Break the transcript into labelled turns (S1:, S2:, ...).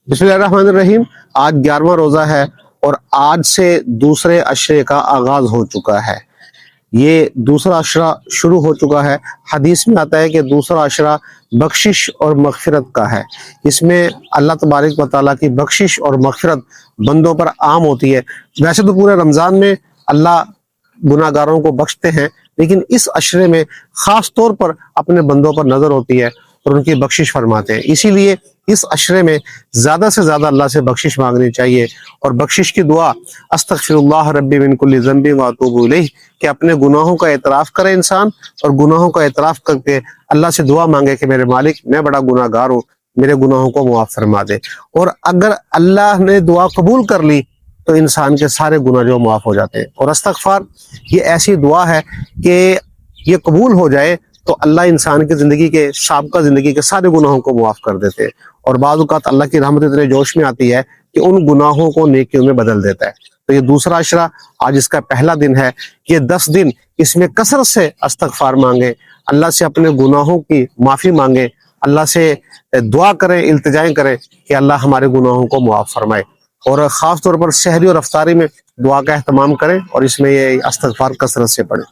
S1: बिस्मिल्लाहिर्रहमानिर्रहीम। आज 11वां रोज़ा है और आज से दूसरे अशरे का आगाज़ हो चुका है। ये दूसरा अशरा शुरू हो चुका है। हदीस में आता है कि दूसरा अशरा बख्शिश और मग़फ़िरत का है। इसमें अल्लाह तबारक व तआला की बख्शिश और मग़फ़िरत बंदों पर आम होती है। वैसे तो पूरे रमज़ान में अल्लाह गुनाहगारों को बख्शते हैं, लेकिन इस अशरे में ख़ास तौर पर अपने बंदों पर नज़र होती है और उनकी बख्शिश फरमाते हैं। इसीलिए इस अशरे में ज़्यादा से ज़्यादा अल्लाह से बख्शिश मांगनी चाहिए और बख्शिश की दुआ अस्तग़फिरुल्लाह रब्बी मिन कुल्लि ज़ंबि व अतूबु इलैह, कि अपने गुनाहों का एतराफ़ करे इंसान और गुनाहों का एतराफ़ करके अल्लाह से दुआ मांगे कि मेरे मालिक, मैं बड़ा गुनाहगार हूँ, मेरे गुनाहों को मुआफ़ फरमा दे। और अगर अल्लाह ने दुआ कबूल कर ली तो इंसान के सारे गुनाह जो मुआफ़ हो जाते हैं। और इस्तग़फ़ार ये ऐसी दुआ है कि ये कबूल हो जाए तो अल्लाह इंसान की ज़िंदगी के साबका ज़िंदगी के सारे गुनाहों को मुआफ़ कर देते हैं। और बाज़ औक़ात अल्लाह की रहमत इतने जोश में आती है कि उन गुनाहों को नेकियों में बदल देता है। तो ये दूसरा अशरा आज इसका पहला दिन है। ये 10 दिन इसमें कसरत से इस्तग़फ़ार मांगे, अल्लाह से अपने गुनाहों की माफ़ी मांगे, अल्लाह से दुआ करें, इल्तिजाएं करें कि अल्लाह हमारे गुनाहों को मुआफ़ फरमाए। और ख़ास तौर पर सहरी और अफ्तारी में दुआ का एहतमाम करें और इसमें ये इस्तग़फ़ार कसरत से पढ़ें।